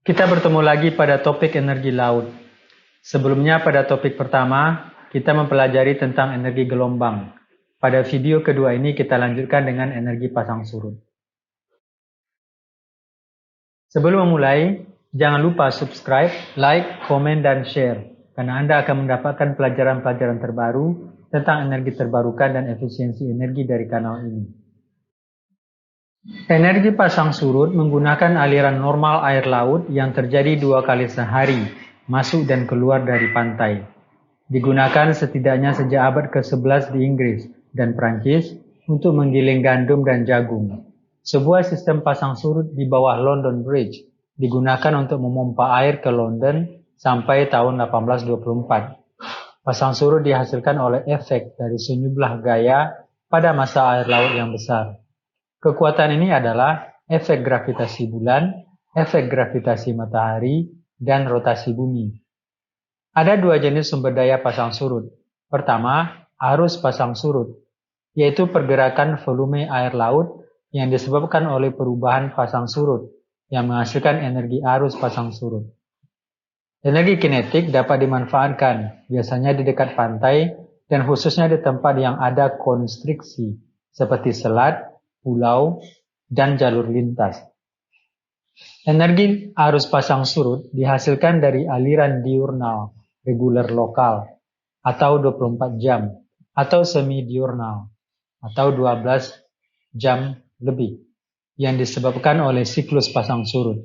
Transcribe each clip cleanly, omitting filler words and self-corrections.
Kita bertemu lagi pada topik energi laut. Sebelumnya pada topik pertama, kita mempelajari tentang energi gelombang. Pada video kedua ini kita lanjutkan dengan energi pasang surut. Sebelum memulai, jangan lupa subscribe, like, komen, dan share, karena Anda akan mendapatkan pelajaran-pelajaran terbaru tentang energi terbarukan dan efisiensi energi dari kanal ini. Energi pasang surut menggunakan aliran normal air laut yang terjadi 2 kali sehari, masuk dan keluar dari pantai. Digunakan setidaknya sejak abad ke-11 di Inggris dan Prancis untuk menggiling gandum dan jagung. Sebuah sistem pasang surut di bawah London Bridge digunakan untuk memompa air ke London sampai tahun 1824. Pasang surut dihasilkan oleh efek dari sejumlah gaya pada massa air laut yang besar. Kekuatan ini adalah efek gravitasi bulan, efek gravitasi matahari, dan rotasi bumi. Ada 2 jenis sumber daya pasang surut. Pertama, arus pasang surut, yaitu pergerakan volume air laut yang disebabkan oleh perubahan pasang surut yang menghasilkan energi arus pasang surut. Energi kinetik dapat dimanfaatkan, biasanya di dekat pantai dan khususnya di tempat yang ada konstriksi, seperti selat, pulau, dan jalur lintas. Energi arus pasang surut dihasilkan dari aliran diurnal reguler lokal atau 24 jam atau semi-diurnal atau 12 jam lebih yang disebabkan oleh siklus pasang surut.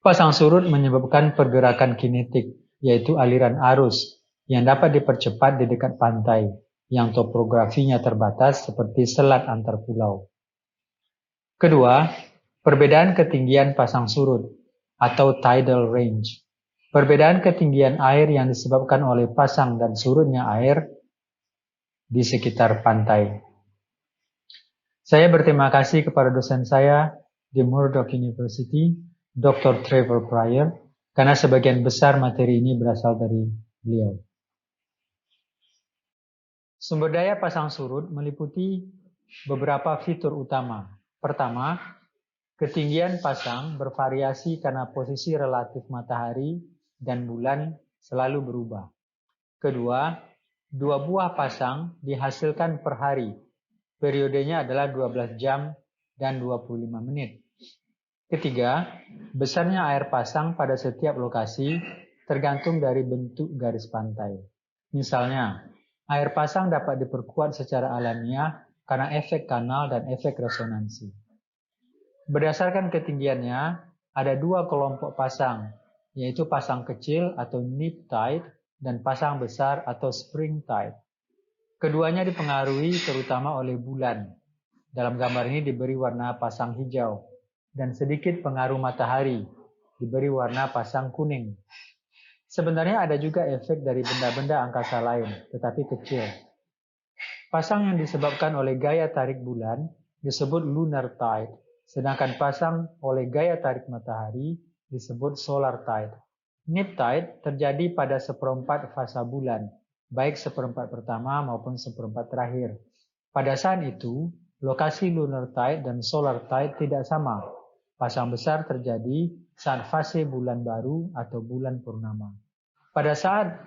Pasang surut menyebabkan pergerakan kinetik, yaitu aliran arus yang dapat dipercepat di dekat pantai yang topografinya terbatas seperti selat antar pulau. Kedua, perbedaan ketinggian pasang surut atau tidal range. Perbedaan ketinggian air yang disebabkan oleh pasang dan surutnya air di sekitar pantai. Saya berterima kasih kepada dosen saya di Murdoch University, Dr. Trevor Pryor, karena sebagian besar materi ini berasal dari beliau. Sumber daya pasang surut meliputi beberapa fitur utama. Pertama, ketinggian pasang bervariasi karena posisi relatif matahari dan bulan selalu berubah. Kedua, 2 buah pasang dihasilkan per hari. Periodenya adalah 12 jam dan 25 menit. Ketiga, besarnya air pasang pada setiap lokasi tergantung dari bentuk garis pantai. Misalnya, air pasang dapat diperkuat secara alamiah karena efek kanal dan efek resonansi. Berdasarkan ketinggiannya, ada 2 kelompok pasang, yaitu pasang kecil atau neap tide dan pasang besar atau spring tide. Keduanya dipengaruhi terutama oleh bulan. Dalam gambar ini diberi warna pasang hijau dan sedikit pengaruh matahari, diberi warna pasang kuning. Sebenarnya ada juga efek dari benda-benda angkasa lain, tetapi kecil. Pasang yang disebabkan oleh gaya tarik bulan disebut lunar tide, sedangkan pasang oleh gaya tarik matahari disebut solar tide. Neap tide terjadi pada seperempat fasa bulan, baik seperempat pertama maupun seperempat terakhir. Pada saat itu, lokasi lunar tide dan solar tide tidak sama. Pasang besar terjadi saat fase bulan baru atau bulan purnama. Pada saat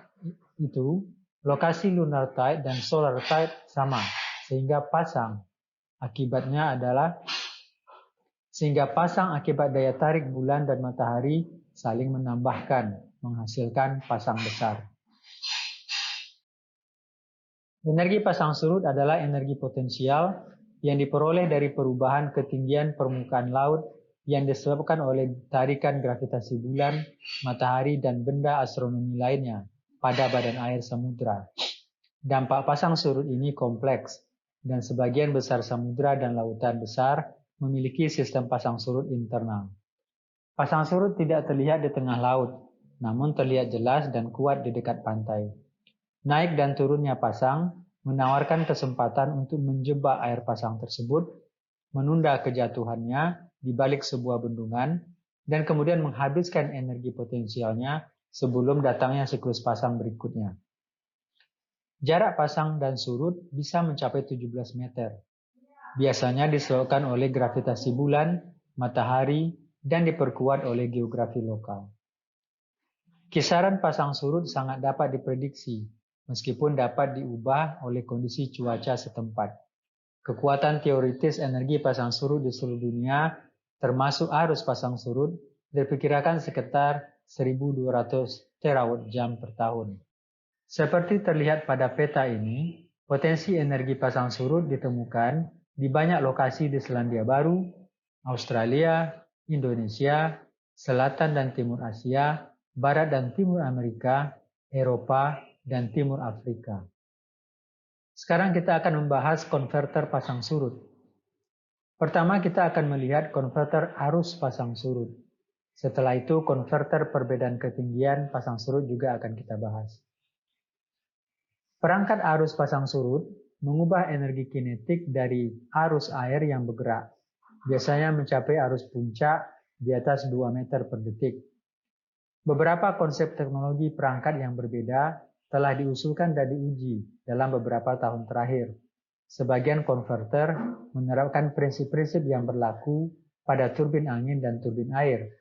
itu, lokasi lunar tide dan solar tide sama, sehingga pasang akibat daya tarik bulan dan matahari saling menambahkan, menghasilkan pasang besar. Energi pasang surut adalah energi potensial yang diperoleh dari perubahan ketinggian permukaan laut yang disebabkan oleh tarikan gravitasi bulan, matahari, dan benda astronomi lainnya pada badan air samudra. Dampak pasang surut ini kompleks, dan sebagian besar samudra dan lautan besar memiliki sistem pasang surut internal. Pasang surut tidak terlihat di tengah laut, namun terlihat jelas dan kuat di dekat pantai. Naik dan turunnya pasang menawarkan kesempatan untuk menjebak air pasang tersebut, menunda kejatuhannya di balik sebuah bendungan, dan kemudian menghabiskan energi potensialnya sebelum datangnya siklus pasang berikutnya. Jarak pasang dan surut bisa mencapai 17 meter. Biasanya disebabkan oleh gravitasi bulan, matahari, dan diperkuat oleh geografi lokal. Kisaran pasang surut sangat dapat diprediksi, meskipun dapat diubah oleh kondisi cuaca setempat. Kekuatan teoritis energi pasang surut di seluruh dunia, termasuk arus pasang surut, diperkirakan sekitar 1.200 terawatt jam per tahun. Seperti terlihat pada peta ini, potensi energi pasang surut ditemukan di banyak lokasi di Selandia Baru, Australia, Indonesia, Selatan dan Timur Asia, Barat dan Timur Amerika, Eropa, dan Timur Afrika. Sekarang kita akan membahas konverter pasang surut. Pertama kita akan melihat konverter arus pasang surut. Setelah itu konverter perbedaan ketinggian pasang surut juga akan kita bahas. Perangkat arus pasang surut mengubah energi kinetik dari arus air yang bergerak, biasanya mencapai arus puncak di atas 2 meter per detik. Beberapa konsep teknologi perangkat yang berbeda telah diusulkan dan diuji dalam beberapa tahun terakhir. Sebagian konverter menerapkan prinsip-prinsip yang berlaku pada turbin angin dan turbin air.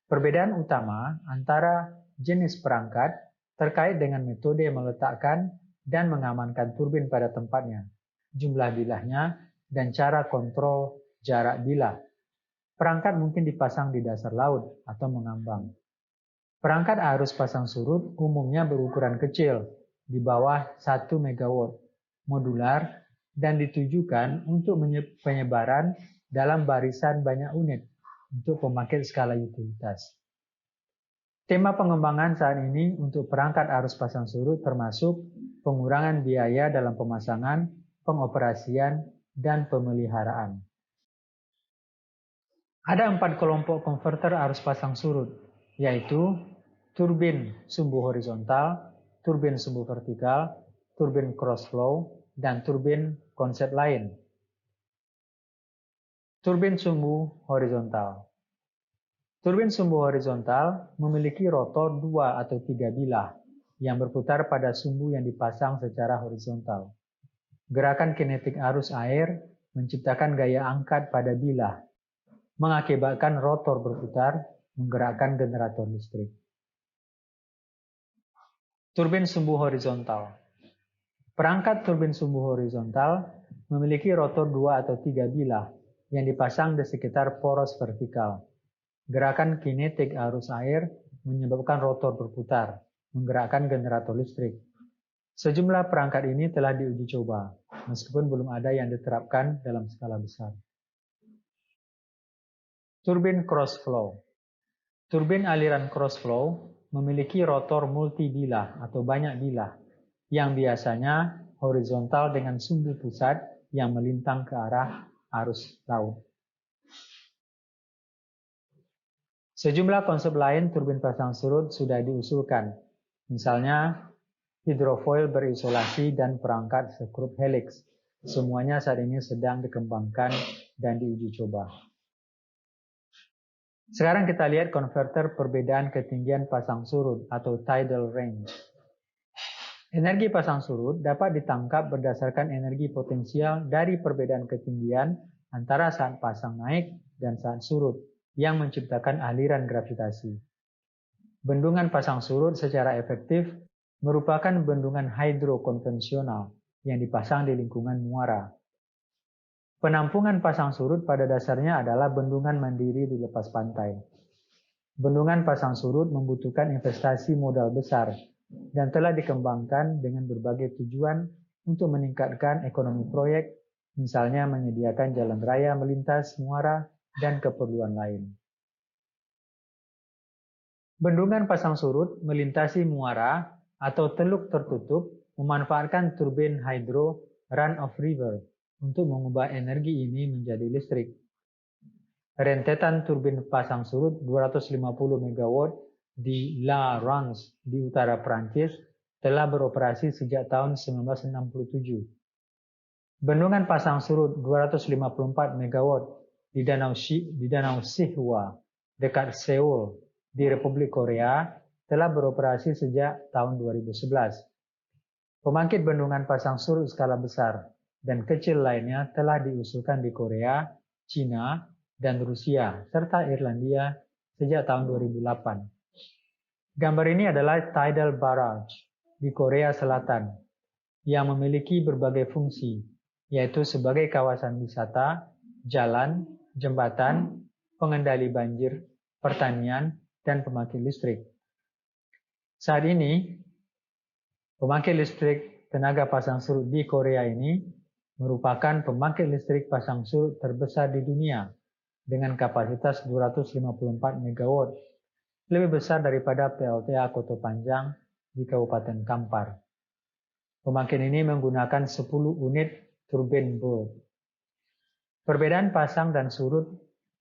Perbedaan utama antara jenis perangkat terkait dengan metode meletakkan dan mengamankan turbin pada tempatnya, jumlah bilahnya, dan cara kontrol jarak bilah. Perangkat mungkin dipasang di dasar laut atau mengambang. Perangkat arus pasang surut umumnya berukuran kecil, di bawah 1 MW, modular, dan ditujukan untuk penyebaran dalam barisan banyak unit untuk pembangkit skala utilitas. Tema pengembangan saat ini untuk perangkat arus pasang surut termasuk pengurangan biaya dalam pemasangan, pengoperasian, dan pemeliharaan. Ada 4 kelompok konverter arus pasang surut, yaitu turbin sumbu horizontal, turbin sumbu vertikal, turbin cross flow, dan turbin konsep lain. Turbin sumbu horizontal. Turbin sumbu horizontal memiliki rotor 2 atau 3 bilah yang berputar pada sumbu yang dipasang secara horizontal. Gerakan kinetik arus air menciptakan gaya angkat pada bilah, mengakibatkan rotor berputar, menggerakkan generator listrik. Turbin sumbu horizontal. Perangkat turbin sumbu horizontal memiliki rotor 2 atau 3 bilah yang dipasang di sekitar poros vertikal. Gerakan kinetik arus air menyebabkan rotor berputar, menggerakkan generator listrik. Sejumlah perangkat ini telah diuji coba, meskipun belum ada yang diterapkan dalam skala besar. Turbin cross flow. Turbin aliran cross flow memiliki rotor multi-bilah atau banyak bilah, yang biasanya horizontal dengan sumbu pusat yang melintang ke arah arus laut. Sejumlah konsep lain turbin pasang surut sudah diusulkan, misalnya hidrofoil berisolasi dan perangkat skrup helix. Semuanya saat ini sedang dikembangkan dan diuji coba. Sekarang kita lihat konverter perbedaan ketinggian pasang surut atau tidal range. Energi pasang surut dapat ditangkap berdasarkan energi potensial dari perbedaan ketinggian antara saat pasang naik dan saat surut, yang menciptakan aliran gravitasi. Bendungan pasang surut secara efektif merupakan bendungan hidro konvensional yang dipasang di lingkungan muara. Penampungan pasang surut pada dasarnya adalah bendungan mandiri di lepas pantai. Bendungan pasang surut membutuhkan investasi modal besar dan telah dikembangkan dengan berbagai tujuan untuk meningkatkan ekonomi proyek, misalnya menyediakan jalan raya melintas muara dan keperluan lain. Bendungan pasang surut melintasi muara atau teluk tertutup memanfaatkan turbin hidro run-of river untuk mengubah energi ini menjadi listrik. Rentetan turbin pasang surut 250 MW di La Rance di utara Prancis telah beroperasi sejak tahun 1967. Bendungan pasang surut 254 MW di Danau Sihwa dekat Seoul di Republik Korea telah beroperasi sejak tahun 2011. Pembangkit bendungan pasang surut skala besar dan kecil lainnya telah diusulkan di Korea, Cina, dan Rusia, serta Irlandia sejak tahun 2008. Gambar ini adalah Tidal Barrage di Korea Selatan yang memiliki berbagai fungsi, yaitu sebagai kawasan wisata, jalan, jembatan, pengendali banjir, pertanian, dan pembangkit listrik. Saat ini, pembangkit listrik tenaga pasang surut di Korea ini merupakan pembangkit listrik pasang surut terbesar di dunia dengan kapasitas 254 MW, lebih besar daripada PLTA Koto Panjang di Kabupaten Kampar. Pembangkit ini menggunakan 10 unit turbin Bolt. Perbedaan pasang dan surut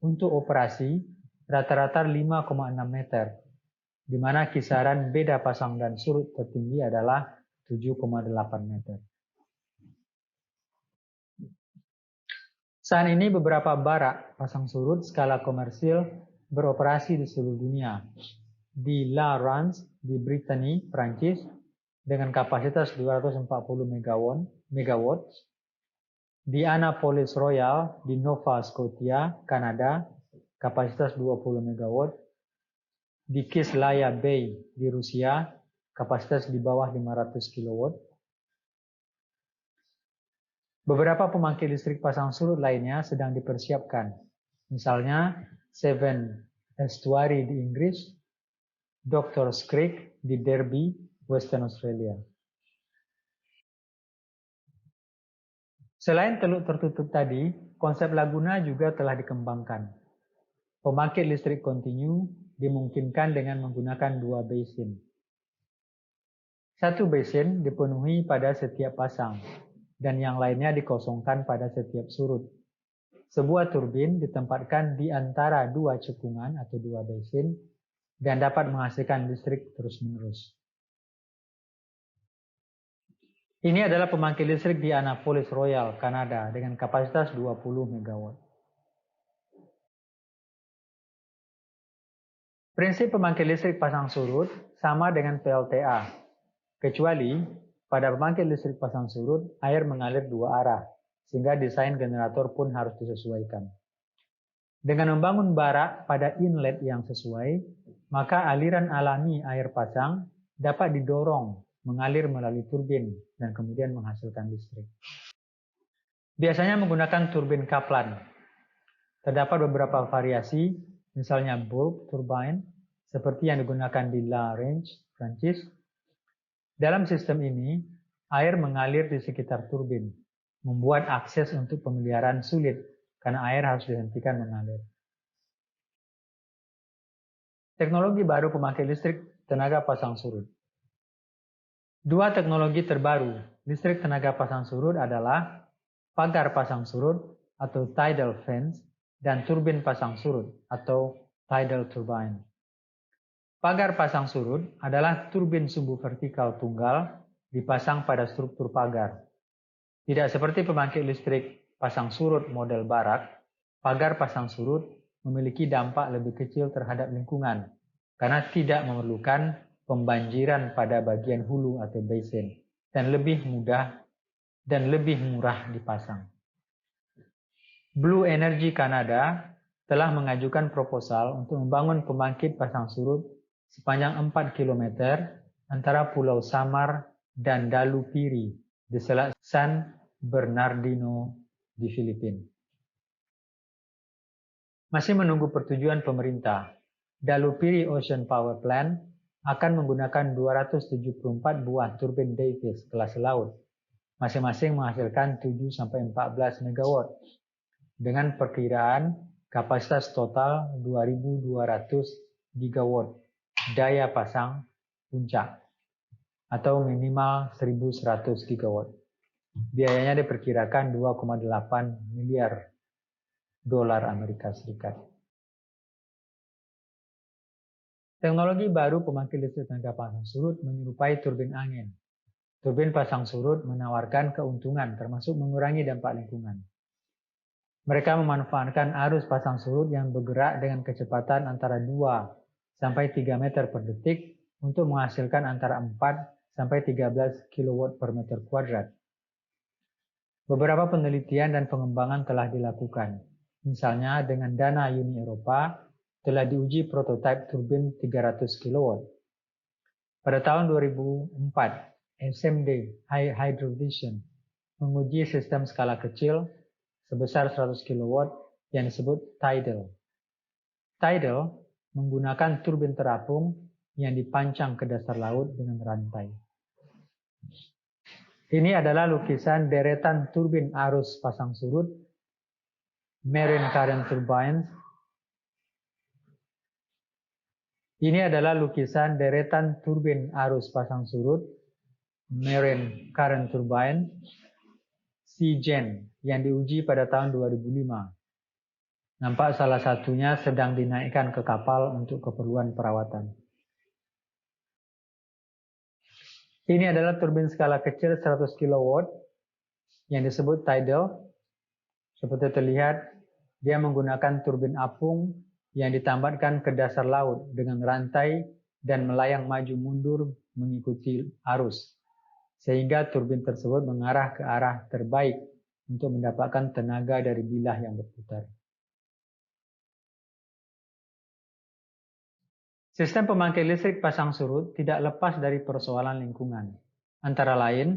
untuk operasi rata-rata 5,6 meter, di mana kisaran beda pasang dan surut tertinggi adalah 7,8 meter. Saat ini beberapa barak pasang surut skala komersil beroperasi di seluruh dunia. Di La Rance di Brittany, Prancis, dengan kapasitas 240 MW, di Annapolis Royal di Nova Scotia, Kanada, kapasitas 20 MW, di Kislaya Bay di Rusia, kapasitas di bawah 500 kW. Beberapa pembangkit listrik pasang surut lainnya sedang dipersiapkan, misalnya Seven Estuary di Inggris, Doctors Creek di Derby, Western Australia. Selain teluk tertutup tadi, konsep laguna juga telah dikembangkan. Pembangkit listrik kontinu dimungkinkan dengan menggunakan 2 basin. Satu basin dipenuhi pada setiap pasang, dan yang lainnya dikosongkan pada setiap surut. Sebuah turbin ditempatkan di antara 2 cekungan atau 2 basin dan dapat menghasilkan listrik terus-menerus. Ini adalah pembangkit listrik di Annapolis Royal, Kanada dengan kapasitas 20 MW. Prinsip pembangkit listrik pasang surut sama dengan PLTA, kecuali pada pembangkit listrik pasang surut air mengalir 2 arah, sehingga desain generator pun harus disesuaikan. Dengan membangun barak pada inlet yang sesuai, maka aliran alami air pasang dapat didorong mengalir melalui turbin dan kemudian menghasilkan listrik. Biasanya menggunakan turbin Kaplan. Terdapat beberapa variasi, misalnya bulb turbine, seperti yang digunakan di La Rance, Prancis. Dalam sistem ini, air mengalir di sekitar turbin, membuat akses untuk pemeliharaan sulit karena air harus dihentikan mengalir. Teknologi baru pembangkit listrik tenaga pasang surut. 2 teknologi terbaru listrik tenaga pasang surut adalah pagar pasang surut atau tidal fence dan turbin pasang surut atau tidal turbine. Pagar pasang surut adalah turbin sumbu vertikal tunggal dipasang pada struktur pagar. Tidak seperti pembangkit listrik pasang surut model barak, pagar pasang surut memiliki dampak lebih kecil terhadap lingkungan karena tidak memerlukan pembanjiran pada bagian hulu atau basin dan lebih mudah dan lebih murah dipasang. Blue Energy Kanada telah mengajukan proposal untuk membangun pembangkit pasang surut sepanjang 4 km antara Pulau Samar dan Dalu Piri di Selat San Bernardino di Filipina. Masih menunggu persetujuan pemerintah, Dalu Piri Ocean Power Plant akan menggunakan 274 buah turbin Davis kelas laut, masing-masing menghasilkan 7-14 MW, dengan perkiraan kapasitas total 2.200 gigawatt daya pasang puncak atau minimal 1.100 gigawatt. Biayanya diperkirakan 2,8 miliar dolar Amerika Serikat. Teknologi baru pembangkit listrik tenaga pasang surut menyerupai turbin angin. Turbin pasang surut menawarkan keuntungan termasuk mengurangi dampak lingkungan. Mereka memanfaatkan arus pasang surut yang bergerak dengan kecepatan antara 2-3 meter per detik untuk menghasilkan antara 4-13 kW per meter kuadrat. Beberapa penelitian dan pengembangan telah dilakukan. Misalnya dengan dana Uni Eropa telah diuji prototipe turbin 300 kW. Pada tahun 2004, SMD High Hydro Vision menguji sistem skala kecil sebesar 100 kW yang disebut tidal. Tidal menggunakan turbin terapung yang dipancang ke dasar laut dengan rantai. Ini adalah lukisan deretan turbin arus pasang surut, marine current turbines. Ini adalah lukisan deretan turbin arus pasang surut, marine current turbine, CGen, yang diuji pada tahun 2005. Nampak salah satunya sedang dinaikkan ke kapal untuk keperluan perawatan. Ini adalah turbin skala kecil 100 kW yang disebut tidal. Seperti terlihat, dia menggunakan turbin apung yang ditambatkan ke dasar laut dengan rantai dan melayang maju mundur mengikuti arus, sehingga turbin tersebut mengarah ke arah terbaik untuk mendapatkan tenaga dari bilah yang berputar. Sistem pembangkit listrik pasang surut tidak lepas dari persoalan lingkungan. Antara lain,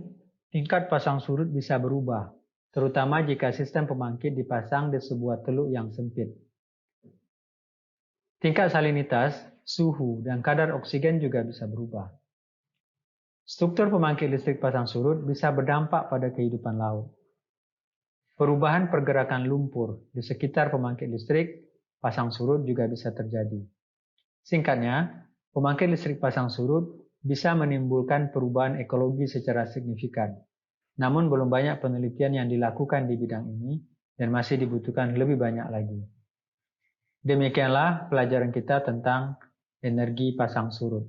tingkat pasang surut bisa berubah, terutama jika sistem pembangkit dipasang di sebuah teluk yang sempit. Tingkat salinitas, suhu, dan kadar oksigen juga bisa berubah. Struktur pembangkit listrik pasang surut bisa berdampak pada kehidupan laut. Perubahan pergerakan lumpur di sekitar pembangkit listrik pasang surut juga bisa terjadi. Singkatnya, pembangkit listrik pasang surut bisa menimbulkan perubahan ekologi secara signifikan. Namun belum banyak penelitian yang dilakukan di bidang ini dan masih dibutuhkan lebih banyak lagi. Demikianlah pelajaran kita tentang energi pasang surut.